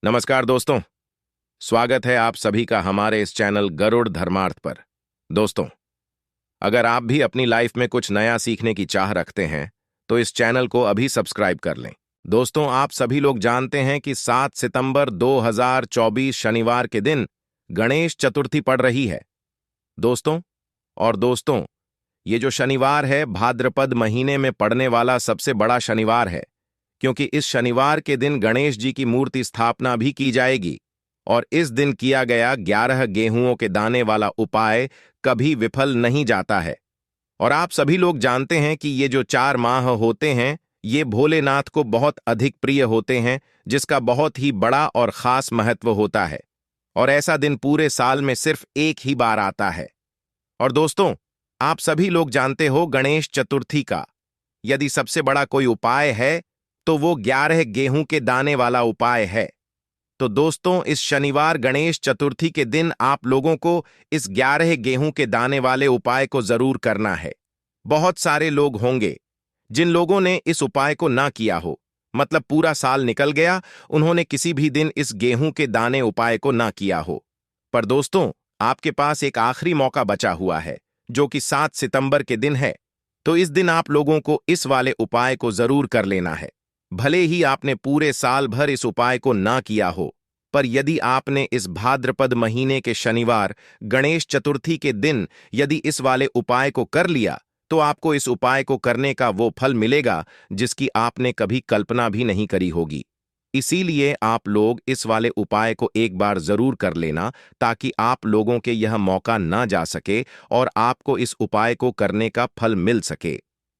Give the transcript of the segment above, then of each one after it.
नमस्कार दोस्तों। स्वागत है आप सभी का हमारे इस चैनल गरुड़ धर्मार्थ पर। दोस्तों, अगर आप भी अपनी लाइफ में कुछ नया सीखने की चाह रखते हैं तो इस चैनल को अभी सब्सक्राइब कर लें। दोस्तों, आप सभी लोग जानते हैं कि 7 सितंबर 2024 शनिवार के दिन गणेश चतुर्थी पड़ रही है। दोस्तों, ये जो शनिवार है भाद्रपद महीने में पड़ने वाला सबसे बड़ा शनिवार है, क्योंकि इस शनिवार के दिन गणेश जी की मूर्ति स्थापना भी की जाएगी और इस दिन किया गया 11 गेहूंों के दाने वाला उपाय कभी विफल नहीं जाता है। और आप सभी लोग जानते हैं कि ये जो 4 माह होते हैं ये भोलेनाथ को बहुत अधिक प्रिय होते हैं, जिसका बहुत ही बड़ा और खास महत्व होता है। और ऐसा दिन पूरे साल में सिर्फ एक ही बार आता है। और दोस्तों, आप सभी लोग जानते हो गणेश चतुर्थी का यदि सबसे बड़ा कोई उपाय है तो वो 11 गेहूं के दाने वाला उपाय है। तो दोस्तों, इस शनिवार गणेश चतुर्थी के दिन आप लोगों को इस 11 गेहूं के दाने वाले उपाय को जरूर करना है। बहुत सारे लोग होंगे जिन लोगों ने इस उपाय को ना किया हो, मतलब पूरा साल निकल गया, उन्होंने किसी भी दिन इस गेहूं के दाने उपाय को ना किया हो। पर दोस्तों, आपके पास एक आखिरी मौका बचा हुआ है जो कि 7 सितंबर के दिन है। तो इस दिन आप लोगों को इस वाले उपाय को जरूर कर लेना है। भले ही आपने पूरे साल भर इस उपाय को ना किया हो, पर यदि आपने इस भाद्रपद महीने के शनिवार गणेश चतुर्थी के दिन यदि इस वाले उपाय को कर लिया तो आपको इस उपाय को करने का वो फल मिलेगा जिसकी आपने कभी कल्पना भी नहीं करी होगी। इसीलिए आप लोग इस वाले उपाय को एक बार जरूर कर लेना ताकि आप लोगों के यह मौका ना जा सके और आपको इस उपाय को करने का फल मिल सके।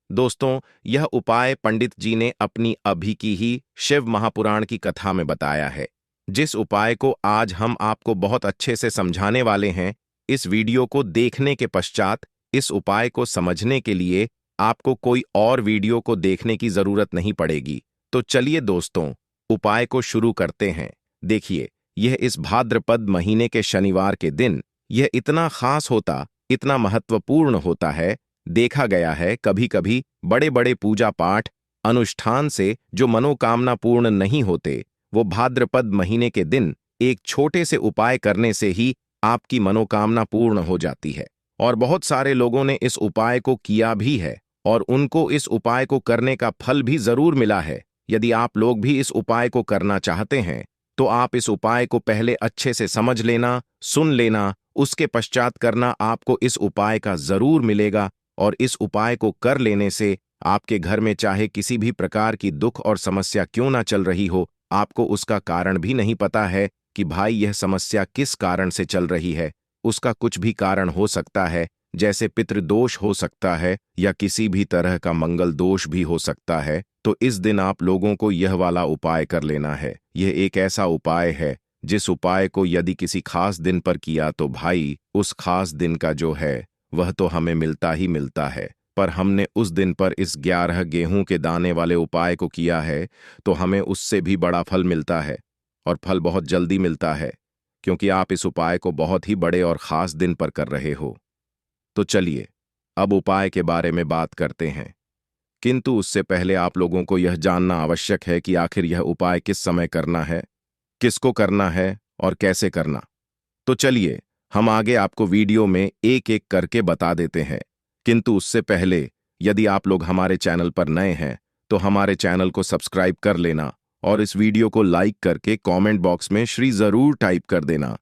दोस्तों, यह उपाय पंडित जी ने अपनी अभी की ही शिव महापुराण की कथा में बताया है, जिस उपाय को आज हम आपको बहुत अच्छे से समझाने वाले हैं। इस वीडियो को देखने के पश्चात इस उपाय को समझने के लिए आपको कोई और वीडियो को देखने की जरूरत नहीं पड़ेगी। तो चलिए दोस्तों, उपाय को शुरू करते हैं। देखिए, यह इस भाद्रपद महीने के शनिवार के दिन यह इतना खास होता, इतना महत्वपूर्ण होता है। देखा गया है कभी कभी बड़े बड़े पूजा पाठ अनुष्ठान से जो मनोकामना पूर्ण नहीं होते, वो भाद्रपद महीने के दिन एक छोटे से उपाय करने से ही आपकी मनोकामना पूर्ण हो जाती है। और बहुत सारे लोगों ने इस उपाय को किया भी है और उनको इस उपाय को करने का फल भी जरूर मिला है। यदि आप लोग भी इस उपाय को करना चाहते हैं तो आप इस उपाय को पहले अच्छे से समझ लेना, सुन लेना, उसके पश्चात करना। आपको इस उपाय का जरूर मिलेगा और इस उपाय को कर लेने से आपके घर में चाहे किसी भी प्रकार की दुख और समस्या क्यों ना चल रही हो, आपको उसका कारण भी नहीं पता है कि भाई यह समस्या किस कारण से चल रही है। उसका कुछ भी कारण हो सकता है, जैसे पितृदोष हो सकता है या किसी भी तरह का मंगल दोष भी हो सकता है। तो इस दिन आप लोगों को यह वाला उपाय कर लेना है। यह एक ऐसा उपाय है जिस उपाय को यदि किसी खास दिन पर किया तो भाई उस खास दिन का जो है वह तो हमें मिलता ही मिलता है। पर हमने उस दिन पर इस 11 गेहूं के दाने वाले उपाय को किया है तो हमें उससे भी बड़ा फल मिलता है और फल बहुत जल्दी मिलता है, क्योंकि आप इस उपाय को बहुत ही बड़े और खास दिन पर कर रहे हो। तो चलिए अब उपाय के बारे में बात करते हैं, किंतु उससे पहले आप लोगों को यह जानना आवश्यक है कि आखिर यह उपाय किस समय करना है, किसको करना है और कैसे करना। तो चलिए हम आगे आपको वीडियो में एक एक करके बता देते हैं। किंतु उससे पहले यदि आप लोग हमारे चैनल पर नए हैं तो हमारे चैनल को सब्सक्राइब कर लेना और इस वीडियो को लाइक करके कमेंट बॉक्स में श्री जरूर टाइप कर देना।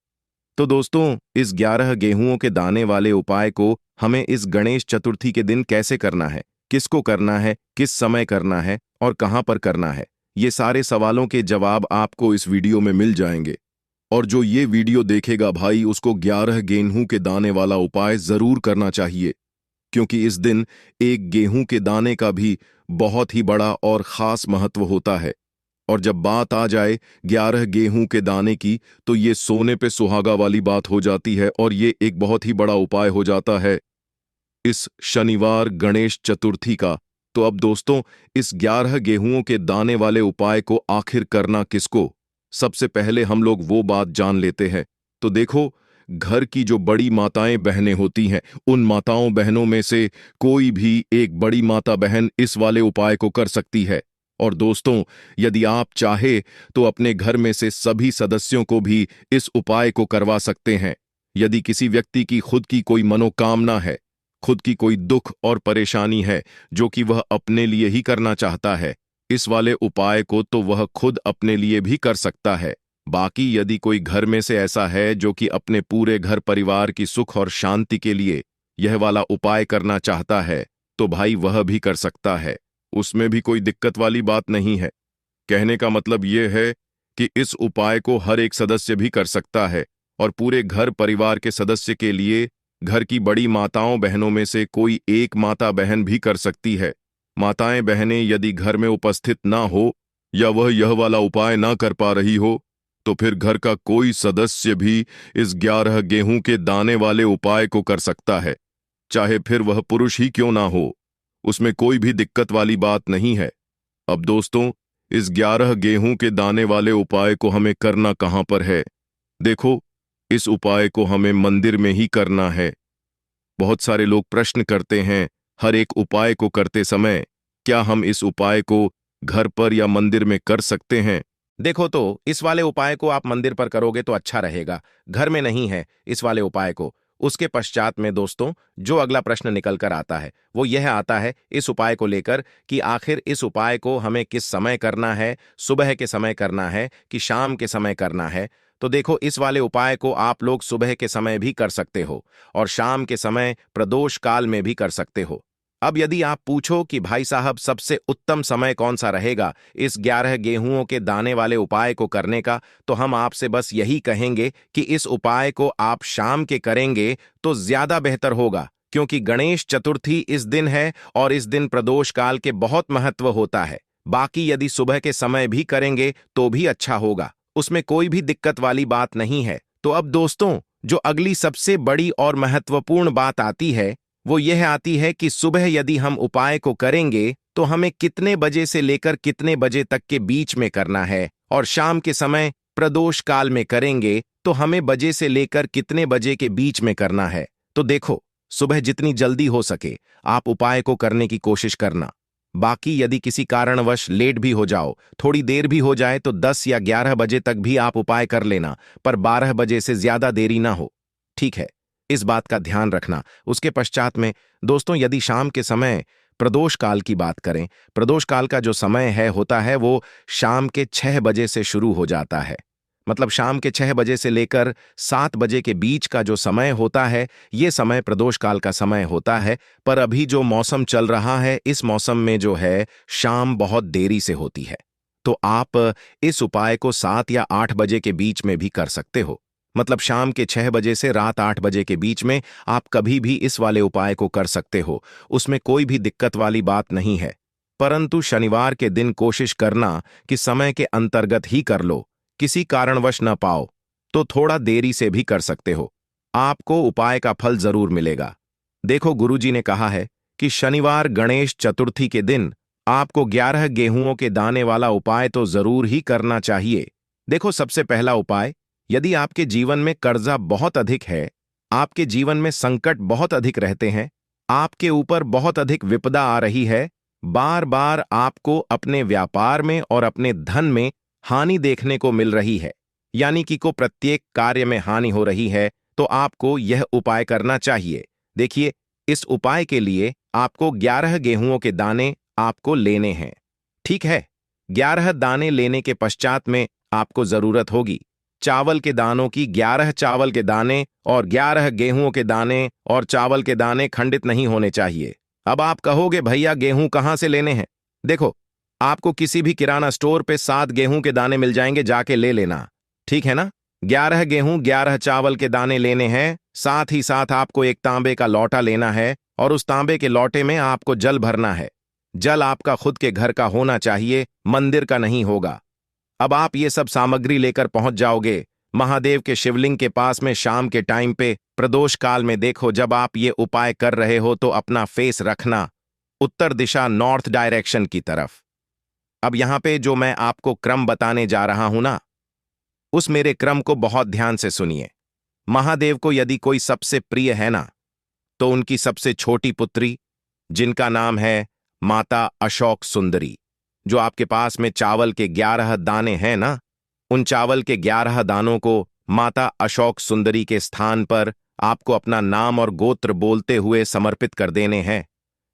तो दोस्तों, इस 11 गेहूंों के दाने वाले उपाय को हमें इस गणेश चतुर्थी के दिन कैसे करना है, किसको करना है, किस समय करना है और कहां पर करना है, ये सारे सवालों के जवाब आपको इस वीडियो में मिल जाएंगे। और जो ये वीडियो देखेगा भाई उसको 11 गेहूं के दाने वाला उपाय जरूर करना चाहिए, क्योंकि इस दिन एक गेहूं के दाने का भी बहुत ही बड़ा और खास महत्व होता है। और जब बात आ जाए 11 गेहूं के दाने की तो ये सोने पे सुहागा वाली बात हो जाती है और ये एक बहुत ही बड़ा उपाय हो जाता है इस शनिवार गणेश चतुर्थी का। तो अब दोस्तों, इस 11 गेहूंों के दाने वाले उपाय को आखिर करना किसको, सबसे पहले हम लोग वो बात जान लेते हैं। तो देखो, घर की जो बड़ी माताएं बहनें होती हैं, उन माताओं बहनों में से कोई भी एक बड़ी माता बहन इस वाले उपाय को कर सकती है। और दोस्तों, यदि आप चाहे तो अपने घर में से सभी सदस्यों को भी इस उपाय को करवा सकते हैं। यदि किसी व्यक्ति की खुद की कोई मनोकामना है, खुद की कोई दुख और परेशानी है जो कि वह अपने लिए ही करना चाहता है, इस वाले उपाय को तो वह खुद अपने लिए भी कर सकता है। बाकी यदि कोई घर में से ऐसा है जो कि अपने पूरे घर परिवार की सुख और शांति के लिए यह वाला उपाय करना चाहता है, तो भाई वह भी कर सकता है। उसमें भी कोई दिक्कत वाली बात नहीं है। कहने का मतलब यह है कि इस उपाय को हर एक सदस्य भी कर सकता है और पूरे घर परिवार के सदस्य के लिए घर की बड़ी माताओं बहनों में से कोई एक माता बहन भी कर सकती है। माताएं बहनें यदि घर में उपस्थित ना हो या वह यह वाला उपाय ना कर पा रही हो, तो फिर घर का कोई सदस्य भी इस 11 गेहूं के दाने वाले उपाय को कर सकता है, चाहे फिर वह पुरुष ही क्यों ना हो। उसमें कोई भी दिक्कत वाली बात नहीं है। अब दोस्तों, इस 11 गेहूं के दाने वाले उपाय को हमें करना कहां पर है? देखो, इस उपाय को हमें मंदिर में ही करना है। बहुत सारे लोग प्रश्न करते हैं, हर एक उपाय को करते समय क्या हम इस उपाय को घर पर या मंदिर में कर सकते हैं? देखो, तो इस वाले उपाय को आप मंदिर पर करोगे तो अच्छा रहेगा, घर में नहीं है इस वाले उपाय को। उसके पश्चात में दोस्तों जो अगला प्रश्न निकल कर आता है वो यह आता है इस उपाय को लेकर कि आखिर इस उपाय को हमें किस समय करना है, सुबह के समय करना है कि शाम के समय करना है। तो देखो, इस वाले उपाय को आप लोग सुबह के समय भी कर सकते हो और शाम के समय प्रदोष काल में भी कर सकते हो। अब यदि आप पूछो कि भाई साहब सबसे उत्तम समय कौन सा रहेगा इस 11 गेहूंओं के दाने वाले उपाय को करने का, तो हम आपसे बस यही कहेंगे कि इस उपाय को आप शाम के करेंगे तो ज्यादा बेहतर होगा, क्योंकि गणेश चतुर्थी इस दिन है और इस दिन प्रदोष काल के बहुत महत्व होता है। बाकी यदि सुबह के समय भी करेंगे तो भी अच्छा होगा, उसमें कोई भी दिक्कत वाली बात नहीं है। तो अब दोस्तों, जो अगली सबसे बड़ी और महत्वपूर्ण बात आती है वो यह आती है कि सुबह यदि हम उपाय को करेंगे तो हमें कितने बजे से लेकर कितने बजे तक के बीच में करना है, और शाम के समय प्रदोष काल में करेंगे तो हमें बजे से लेकर कितने बजे के बीच में करना है। तो देखो, सुबह जितनी जल्दी हो सके आप उपाय को करने की कोशिश करना। बाकी यदि किसी कारणवश लेट भी हो जाओ, थोड़ी देर भी हो जाए, तो 10 या 11 बजे तक भी आप उपाय कर लेना, पर 12 बजे से ज्यादा देरी ना हो, ठीक है? इस बात का ध्यान रखना। उसके पश्चात में दोस्तों यदि शाम के समय प्रदोष काल की बात करें, प्रदोष काल का जो समय है होता है वो शाम के 6 बजे से शुरू हो जाता है। मतलब शाम के 6 बजे से लेकर 7 बजे के बीच का जो समय होता है, ये समय प्रदोष काल का समय होता है। पर अभी जो मौसम चल रहा है, इस मौसम में जो है शाम बहुत देरी से होती है। तो आप इस उपाय को 7 या 8 बजे के बीच में भी कर सकते हो। मतलब शाम के 6 बजे से रात 8 बजे के बीच में आप कभी भी इस वाले उपाय को कर सकते हो, उसमें कोई भी दिक्कत वाली बात नहीं है। परंतु शनिवार के दिन कोशिश करना कि समय के अंतर्गत ही कर लो। किसी कारणवश न पाओ तो थोड़ा देरी से भी कर सकते हो, आपको उपाय का फल जरूर मिलेगा। देखो, गुरुजी ने कहा है कि शनिवार गणेश चतुर्थी के दिन आपको 11 गेहूंओं के दाने वाला उपाय तो जरूर ही करना चाहिए। देखो, सबसे पहला उपाय, यदि आपके जीवन में कर्जा बहुत अधिक है, आपके जीवन में संकट बहुत अधिक रहते हैं, आपके ऊपर बहुत अधिक विपदा आ रही है, बार बार आपको अपने व्यापार में और अपने धन में हानि देखने को मिल रही है, यानी कि को प्रत्येक कार्य में हानि हो रही है, तो आपको यह उपाय करना चाहिए। देखिए, इस उपाय के लिए आपको 11 गेहूंओं के दाने आपको लेने हैं, ठीक है? 11 दाने लेने के पश्चात में आपको जरूरत होगी चावल के दानों की। 11 चावल के दाने और 11 गेहूं के दाने, और चावल के दाने खंडित नहीं होने चाहिए। अब आप कहोगे भैया गेहूं कहां से लेने हैं? देखो, आपको किसी भी किराना स्टोर पे 7 गेहूं के दाने मिल जाएंगे, जाके ले लेना, ठीक है ना? 11 गेहूं 11 चावल के दाने लेने हैं। साथ ही साथ आपको एक तांबे का लौटा लेना है और उस तांबे के लौटे में आपको जल भरना है। जल आपका खुद के घर का होना चाहिए, मंदिर का नहीं होगा। अब आप ये सब सामग्री लेकर पहुंच जाओगे महादेव के शिवलिंग के पास में शाम के टाइम पे प्रदोष काल में। देखो, जब आप ये उपाय कर रहे हो तो अपना फेस रखना उत्तर दिशा, नॉर्थ डायरेक्शन की तरफ। अब यहां पे जो मैं आपको क्रम बताने जा रहा हूं ना, उस मेरे क्रम को बहुत ध्यान से सुनिए। महादेव को यदि कोई सबसे प्रिय है ना, तो उनकी सबसे छोटी पुत्री, जिनका नाम है माता अशोक सुंदरी, जो आपके पास में चावल के 11 दाने हैं ना, उन चावल के 11 दानों को माता अशोक सुंदरी के स्थान पर आपको अपना नाम और गोत्र बोलते हुए समर्पित कर देने हैं,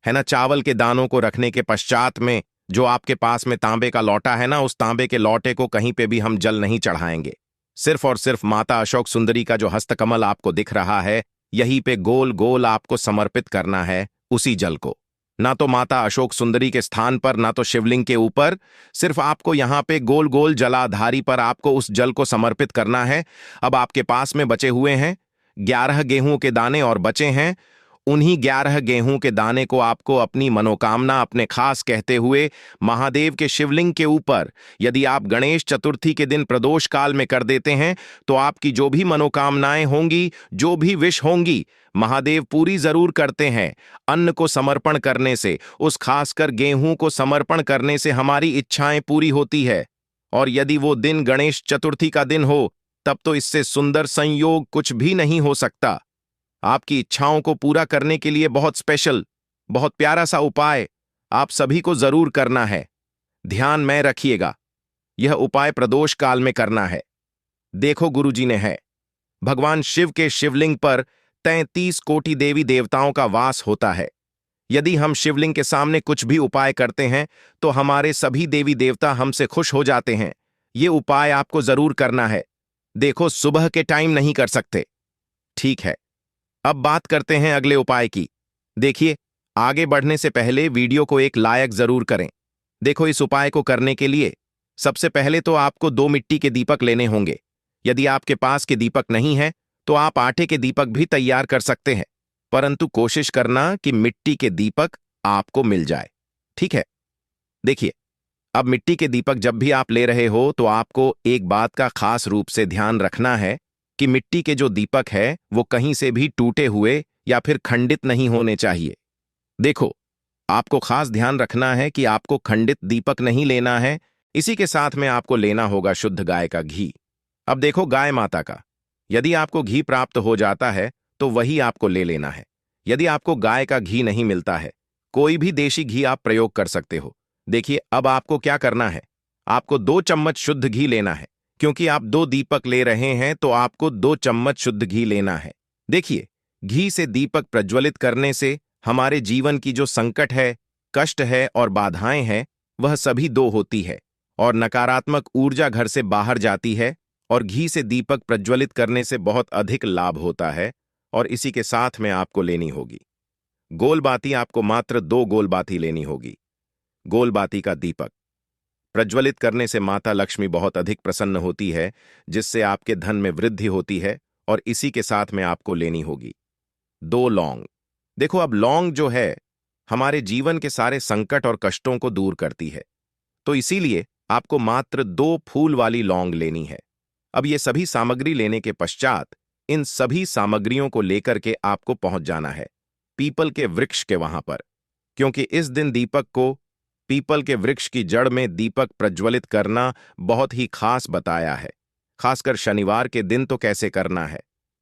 है ना। चावल के दानों को रखने के पश्चात में जो आपके पास में तांबे का लौटा है ना, उस तांबे के लौटे को कहीं पे भी हम जल नहीं चढ़ाएंगे। सिर्फ और सिर्फ माता अशोक सुंदरी का जो हस्तकमल आपको दिख रहा है, यहीं पे गोल गोल आपको समर्पित करना है उसी जल को। ना तो माता अशोक सुंदरी के स्थान पर, ना तो शिवलिंग के ऊपर, सिर्फ आपको यहां पे गोल गोल जलाधारी पर आपको उस जल को समर्पित करना है। अब आपके पास में बचे हुए हैं 11 गेहूं के दाने और बचे हैं, उन्हीं 11 गेहूं के दाने को आपको अपनी मनोकामना अपने खास कहते हुए महादेव के शिवलिंग के ऊपर, यदि आप गणेश चतुर्थी के दिन प्रदोष काल में कर देते हैं तो आपकी जो भी मनोकामनाएं होंगी, जो भी विश होंगी, महादेव पूरी जरूर करते हैं। अन्न को समर्पण करने से, उस खासकर गेहूं को समर्पण करने से हमारी इच्छाएं पूरी होती है। और यदि वो दिन गणेश चतुर्थी का दिन हो, तब तो इससे सुंदर संयोग कुछ भी नहीं हो सकता। आपकी इच्छाओं को पूरा करने के लिए बहुत स्पेशल, बहुत प्यारा सा उपाय आप सभी को जरूर करना है। ध्यान में रखिएगा, यह उपाय प्रदोष काल में करना है। देखो गुरुजी ने है, भगवान शिव के शिवलिंग पर 33 कोटि देवी देवताओं का वास होता है। यदि हम शिवलिंग के सामने कुछ भी उपाय करते हैं तो हमारे सभी देवी देवता हमसे खुश हो जाते हैं। ये उपाय आपको जरूर करना है। देखो, सुबह के टाइम नहीं कर सकते, ठीक है। अब बात करते हैं अगले उपाय की। देखिए, आगे बढ़ने से पहले वीडियो को एक लाइक जरूर करें। देखो, इस उपाय को करने के लिए सबसे पहले तो आपको 2 मिट्टी के दीपक लेने होंगे। यदि आपके पास के दीपक नहीं है तो आप आटे के दीपक भी तैयार कर सकते हैं, परंतु कोशिश करना कि मिट्टी के दीपक आपको मिल जाए, ठीक है। देखिए, अब मिट्टी के दीपक जब भी आप ले रहे हो तो आपको एक बात का खास रूप से ध्यान रखना है कि मिट्टी के जो दीपक है वो कहीं से भी टूटे हुए या फिर खंडित नहीं होने चाहिए। देखो, आपको खास ध्यान रखना है कि आपको खंडित दीपक नहीं लेना है। इसी के साथ में आपको लेना होगा शुद्ध गाय का घी। अब देखो, गाय माता का यदि आपको घी प्राप्त हो जाता है तो वही आपको ले लेना है। यदि आपको गाय का घी नहीं मिलता है, कोई भी देशी घी आप प्रयोग कर सकते हो। देखिए, अब आपको क्या करना है, आपको 2 चम्मच शुद्ध घी लेना है। क्योंकि आप 2 दीपक ले रहे हैं तो आपको 2 चम्मच शुद्ध घी लेना है। देखिए, घी से दीपक प्रज्वलित करने से हमारे जीवन की जो संकट है, कष्ट है और बाधाएं हैं, वह सभी दो होती है और नकारात्मक ऊर्जा घर से बाहर जाती है। और घी से दीपक प्रज्वलित करने से बहुत अधिक लाभ होता है। और इसी के साथ में आपको लेनी होगी गोलबाती। आपको मात्र 2 गोलबाती लेनी होगी। गोलबाती का दीपक प्रज्वलित करने से माता लक्ष्मी बहुत अधिक प्रसन्न होती है, जिससे आपके धन में वृद्धि होती है। और इसी के साथ में आपको लेनी होगी 2 लौंग। देखो, अब लौंग जो है हमारे जीवन के सारे संकट और कष्टों को दूर करती है, तो इसीलिए आपको मात्र 2 फूल वाली लौंग लेनी है। अब ये सभी सामग्री लेने के पश्चात इन सभी सामग्रियों को लेकर के आपको पहुंच जाना है पीपल के वृक्ष के वहां पर, क्योंकि इस दिन दीपक को पीपल के वृक्ष की जड़ में दीपक प्रज्वलित करना बहुत ही खास बताया है। खासकर शनिवार के दिन तो कैसे करना है,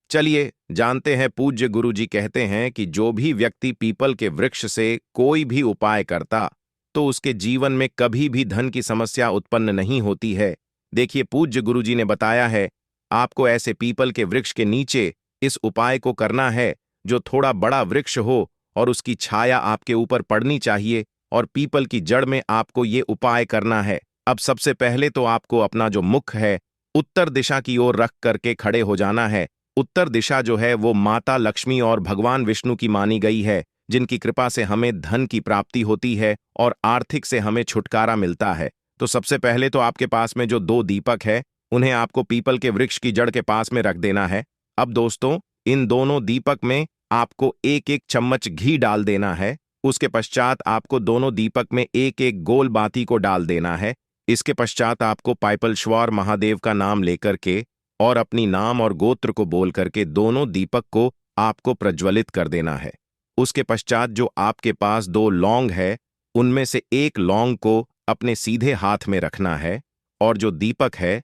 चलिए जानते हैं। पूज्य गुरुजी कहते हैं कि जो भी व्यक्ति पीपल के वृक्ष से कोई भी उपाय करता तो उसके जीवन में कभी भी धन की समस्या उत्पन्न नहीं होती है। देखिए, पूज्य गुरुजी ने बताया है, आपको ऐसे पीपल के वृक्ष के नीचे इस उपाय को करना है, जो थोड़ा बड़ा वृक्ष हो और उसकी छाया आपके ऊपर पड़नी चाहिए, और पीपल की जड़ में आपको ये उपाय करना है। अब सबसे पहले तो आपको अपना जो मुख है उत्तर दिशा की ओर रख करके खड़े हो जाना है। उत्तर दिशा जो है वो माता लक्ष्मी और भगवान विष्णु की मानी गई है, जिनकी कृपा से हमें धन की प्राप्ति होती है और आर्थिक से हमें छुटकारा मिलता है। तो सबसे पहले तो आपके पास में जो 2 दीपक है, उन्हें आपको पीपल के वृक्ष की जड़ के पास में रख देना है। अब दोस्तों, इन दोनों दीपक में आपको 1-1 चम्मच घी डाल देना है। उसके पश्चात आपको दोनों दीपक में 1-1 गोल बाती को डाल देना है। इसके पश्चात आपको पाइपलश्वर महादेव का नाम लेकर के और अपनी नाम और गोत्र को बोल करके दोनों दीपक को आपको प्रज्वलित कर देना है। उसके पश्चात जो आपके पास 2 लौंग है, उनमें से 1 लौंग को अपने सीधे हाथ में रखना है, और जो दीपक है,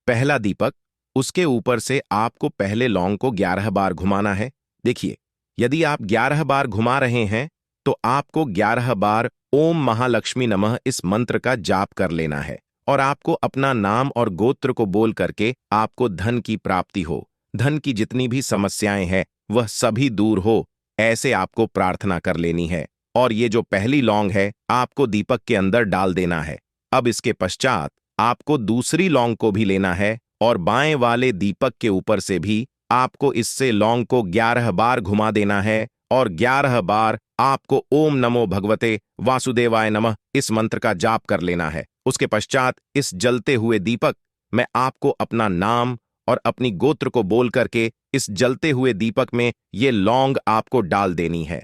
पहला दीपक, उसके ऊपर से आपको पहले लौंग को 11 बार घुमाना है। देखिए, यदि आप 11 बार घुमा रहे हैं तो आपको 11 बार ओम महालक्ष्मी नमः इस मंत्र का जाप कर लेना है और आपको अपना नाम और गोत्र को बोल करके आपको धन की प्राप्ति हो, धन की जितनी भी समस्याएं हैं वह सभी दूर हो, ऐसे आपको प्रार्थना कर लेनी है। और ये जो पहली लौंग है आपको दीपक के अंदर डाल देना है। अब इसके पश्चात आपको दूसरी लौंग को भी लेना है और बाएं वाले दीपक के ऊपर से भी आपको इससे लौंग को 11 बार घुमा देना है और 11 बार आपको ओम नमो भगवते वासुदेवाय नमः इस मंत्र का जाप कर लेना है। उसके पश्चात इस जलते हुए दीपक में आपको अपना नाम और अपनी गोत्र को बोल करके इस जलते हुए दीपक में ये लौंग आपको डाल देनी है।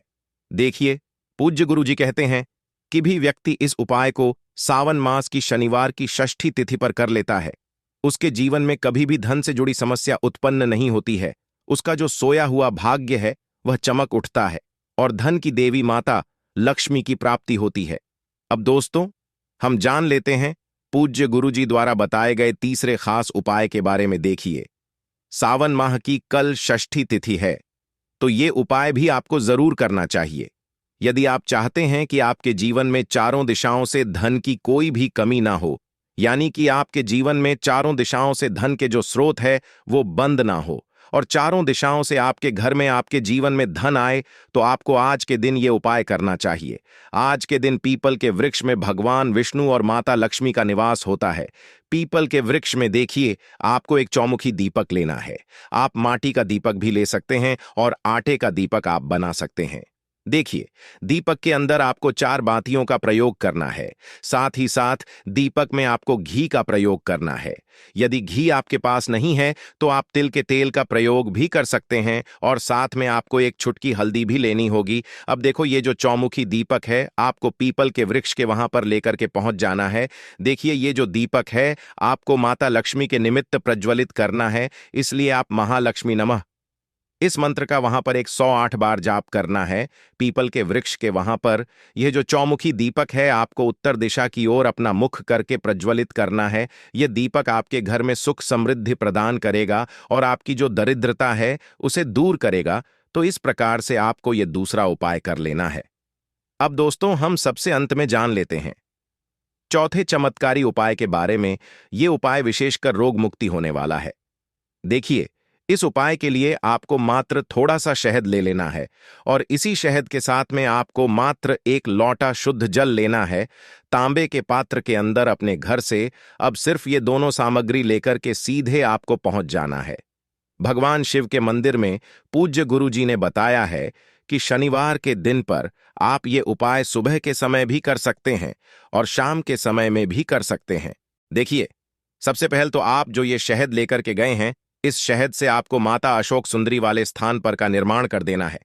देखिए, पूज्य गुरु जी कहते हैं कि भी व्यक्ति इस उपाय को सावन मास की शनिवार की षष्ठी तिथि पर कर लेता है, उसके जीवन में कभी भी धन से जुड़ी समस्या उत्पन्न नहीं होती है। उसका जो सोया हुआ भाग्य है वह चमक उठता है और धन की देवी माता लक्ष्मी की प्राप्ति होती है। अब दोस्तों, हम जान लेते हैं पूज्य गुरु जी द्वारा बताए गए तीसरे खास उपाय के बारे में। देखिए, सावन माह की कल षष्ठी तिथि है, तो ये उपाय भी आपको जरूर करना चाहिए। यदि आप चाहते हैं कि आपके जीवन में चारों दिशाओं से धन की कोई भी कमी ना हो, यानी कि आपके जीवन में चारों दिशाओं से धन के जो स्रोत है वो बंद ना हो और चारों दिशाओं से आपके घर में आपके जीवन में धन आए, तो आपको आज के दिन ये उपाय करना चाहिए। आज के दिन पीपल के वृक्ष में भगवान विष्णु और माता लक्ष्मी का निवास होता है। पीपल के वृक्ष में देखिए, आपको एक चौमुखी दीपक लेना है। आप माटी का दीपक भी ले सकते हैं और आटे का दीपक आप बना सकते हैं। देखिए, दीपक के अंदर आपको 4 बातियों का प्रयोग करना है। साथ ही साथ दीपक में आपको घी का प्रयोग करना है। यदि घी आपके पास नहीं है तो आप तिल के तेल का प्रयोग भी कर सकते हैं और साथ में आपको एक चुटकी हल्दी भी लेनी होगी। अब देखो, ये जो चौमुखी दीपक है आपको पीपल के वृक्ष के वहां पर लेकर के पहुंच जाना है। देखिए, ये जो दीपक है आपको माता लक्ष्मी के निमित्त प्रज्वलित करना है, इसलिए आप महालक्ष्मी नमः इस मंत्र का वहां पर 108 बार जाप करना है। पीपल के वृक्ष के वहां पर यह जो चौमुखी दीपक है आपको उत्तर दिशा की ओर अपना मुख करके प्रज्वलित करना है। यह दीपक आपके घर में सुख समृद्धि प्रदान करेगा और आपकी जो दरिद्रता है उसे दूर करेगा। तो इस प्रकार से आपको यह दूसरा उपाय कर लेना है। अब दोस्तों, हम सबसे अंत में जान लेते हैं चौथे चमत्कारी उपाय के बारे में। यह उपाय विशेषकर रोग मुक्ति होने वाला है। देखिए, इस उपाय के लिए आपको मात्र थोड़ा सा शहद ले लेना है और इसी शहद के साथ में आपको मात्र 1 लोटा शुद्ध जल लेना है। तांबे के पात्र के अंदर अपने घर से अब सिर्फ ये दोनों सामग्री लेकर के सीधे आपको पहुंच जाना है। भगवान शिव के मंदिर में पूज्य गुरु जी ने बताया है कि शनिवार के दिन पर आप ये उपाय सुबह के समय भी कर सकते हैं और शाम के समय में भी कर सकते हैं। देखिए, सबसे पहले तो आप जो ये शहद लेकर के गए हैं, इस शहद से आपको माता अशोक सुंदरी वाले स्थान पर का निर्माण कर देना है।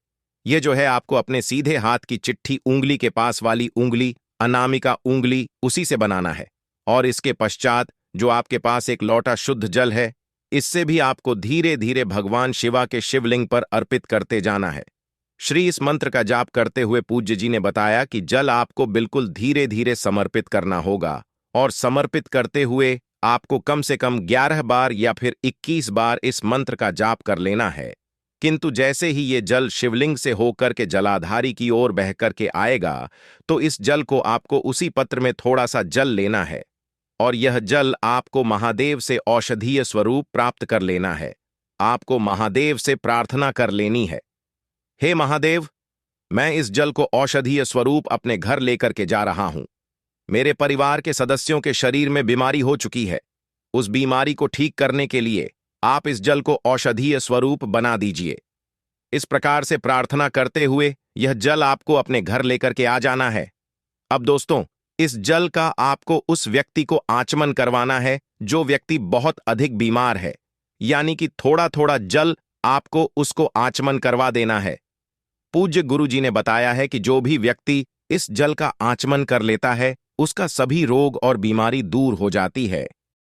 ये जो है आपको अपने सीधे हाथ की चिट्ठी उंगली के पास वाली उंगली, अनामिका उंगली, उसी से बनाना है। और इसके पश्चात जो आपके पास 1 लोटा शुद्ध जल है, इससे भी आपको धीरे धीरे भगवान शिवा के शिवलिंग पर अर्पित करते जाना है। श्री इस मंत्र का जाप करते हुए पूज्य जी ने बताया कि जल आपको बिल्कुल धीरे धीरे समर्पित करना होगा और समर्पित करते हुए आपको कम से कम 11 बार या फिर 21 बार इस मंत्र का जाप कर लेना है। किंतु जैसे ही ये जल शिवलिंग से होकर के जलाधारी की ओर बह करके आएगा, तो इस जल को आपको उसी पत्र में थोड़ा सा जल लेना है और यह जल आपको महादेव से औषधीय स्वरूप प्राप्त कर लेना है। आपको महादेव से प्रार्थना कर लेनी है, हे महादेव, मैं इस जल को औषधीय स्वरूप अपने घर लेकर के जा रहा हूं। मेरे परिवार के सदस्यों के शरीर में बीमारी हो चुकी है। उस बीमारी को ठीक करने के लिए आप इस जल को औषधीय स्वरूप बना दीजिए। इस प्रकार से प्रार्थना करते हुए यह जल आपको अपने घर लेकर के आ जाना है। अब दोस्तों, इस जल का आपको उस व्यक्ति को आचमन करवाना है जो व्यक्ति बहुत अधिक बीमार है, यानी कि थोड़ा थोड़ा जल आपको उसको आचमन करवा देना है। पूज्य गुरु जी ने बताया है कि जो भी व्यक्ति इस जल का आचमन कर लेता है उसका सभी रोग और बीमारी दूर हो जाती है।